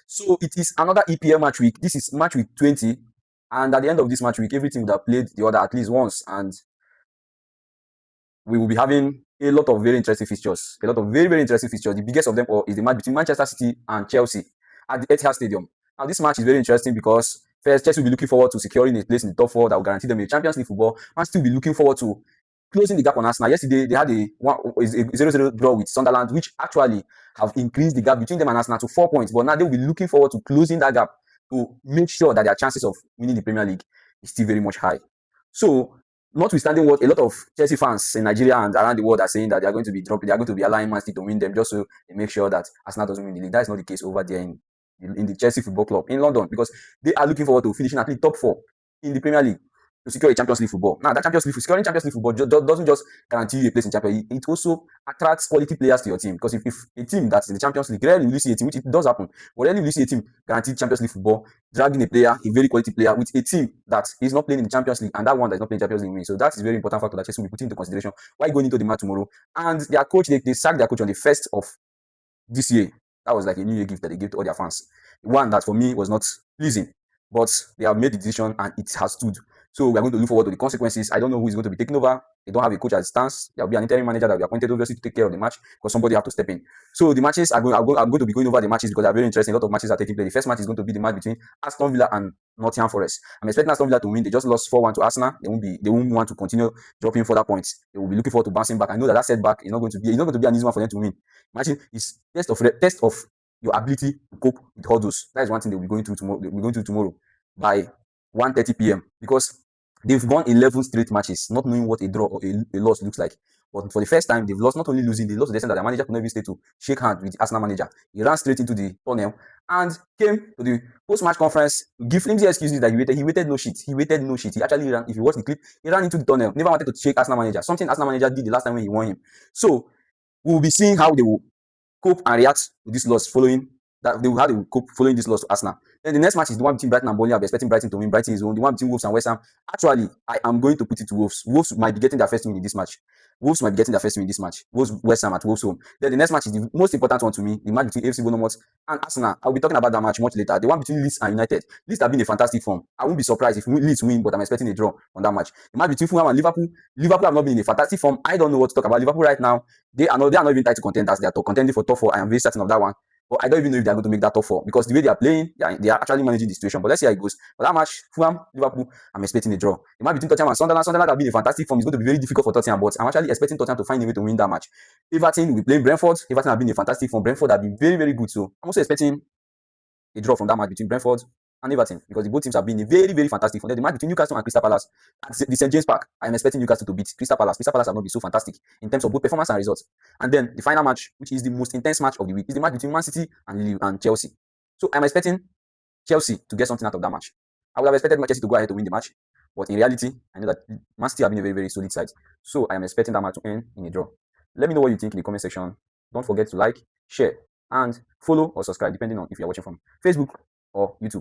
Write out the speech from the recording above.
So it is another EPL match week. This is match week 20. And at the end of this match week, every team would have played the other at least once. And we will be having a lot of very interesting fixtures. A lot of very, very interesting fixtures. The biggest of them all is the match between Manchester City and Chelsea at the Etihad Stadium. Now, this match is very interesting because first, Chelsea will be looking forward to securing a place in the top four that will guarantee them a Champions League football. Man City will be looking forward to closing the gap on Arsenal. Yesterday, they had a 0-0 draw with Sunderland, which actually have increased the gap between them and Arsenal to 4 points. But now they will be looking forward to closing that gap to make sure that their chances of winning the Premier League is still very much high. So, notwithstanding what a lot of Chelsea fans in Nigeria and around the world are saying that they are going to be dropping, they are going to be allowing Man City to win them just so they make sure that Arsenal doesn't win the league. That is not the case over there in the Chelsea Football Club in London, because they are looking forward to finishing at least top 4 in the Premier League to secure a Champions League football. Now, that securing Champions League football doesn't just guarantee you a place in Champions League, it also attracts quality players to your team. Because if a team that's in the Champions League, rarely will you see a team, which it does happen, but rarely will you see a team guaranteed Champions League football, dragging a player, a very quality player, with a team that is not playing in the Champions League, and that one that is not playing Champions League wins. So that is a very important factor that Chelsea will be putting into consideration while going into the match tomorrow. And their coach, they sacked their coach on the 1st of this year. That was like a New Year gift that they gave to all their fans. One that for me was not pleasing, but they have made the decision and it has stood. So we are going to look forward to the consequences. I don't know who is going to be taking over. They don't have a coach at a stance. There will be an interim manager that will be appointed obviously to take care of the match, because somebody have to step in. So the matches I'm going to be going over the matches because they are very interesting. A lot of matches are taking place. The first match is going to be the match between Aston Villa and Nottingham Forest. I'm expecting Aston Villa to win. They just lost 4-1 to Arsenal. They won't want to continue dropping further points. They will be looking forward to bouncing back. I know that setback is not going to be an easy one for them to win. Imagine it's test of your ability to cope with hurdles. That is one thing they'll be going through tomorrow by 1:30 p.m. because they've won 11 straight matches, not knowing what a draw or a loss looks like. But for the first time, they've lost, not only losing, they lost to the extent that their manager could not even stay to shake hands with the Arsenal manager. He ran straight into the tunnel and came to the post-match conference to give flimsy excuses that he waited no shit. He waited no shit. He actually ran, if you watch the clip, he ran into the tunnel, never wanted to shake Arsenal manager, something Arsenal manager did the last time when he won him. So, we'll be seeing how they will cope and react to this loss following this loss to Arsenal. Then the next match is the one between Brighton and Burnley. I'm expecting Brighton to win. Brighton is won. The one between Wolves and West Ham. Actually, I am going to put it to Wolves. Wolves might be getting their first win in this match. West Ham at Wolves home. Then the next match is the most important one to me, the match between AFC Bournemouth and Arsenal. I'll be talking about that match much later. The one between Leeds and United. Leeds have been in fantastic form. I won't be surprised if Leeds win, but I'm expecting a draw on that match. The match between Fulham and Liverpool. Liverpool have not been in a fantastic form. I don't know what to talk about Liverpool right now. They are not even title contenders. They are contending for top 4. I am very certain of that one. But I don't even know if they're going to make that top 4 because the way they are playing, they are actually managing the situation. But let's see how it goes. But that match, Fulham, Liverpool, I'm expecting a draw. The match between Tottenham and Sunderland. Sunderland have been in fantastic form. It's going to be very difficult for Tottenham, but I'm actually expecting Tottenham to find a way to win that match. Everton will be playing Brentford. Everton have been in fantastic form. Brentford have been very, very good. So I'm also expecting a draw from that match between Brentford and Everton because the both teams have been in very, very fantastic form. Then the match between Newcastle and Crystal Palace at the St. James Park, I am expecting Newcastle to beat Crystal Palace. Crystal Palace have not been so fantastic in terms of both performance and results. And then the final match, which is the most intense match of the week, is the match between Man City and Chelsea. So I'm expecting Chelsea to get something out of that match. I would have expected Chelsea to go ahead to win the match, but in reality, I know that Man City have been a very, very solid side. So I am expecting that match to end in a draw. Let me know what you think in the comment section. Don't forget to like, share, and follow or subscribe depending on if you are watching from Facebook or YouTube.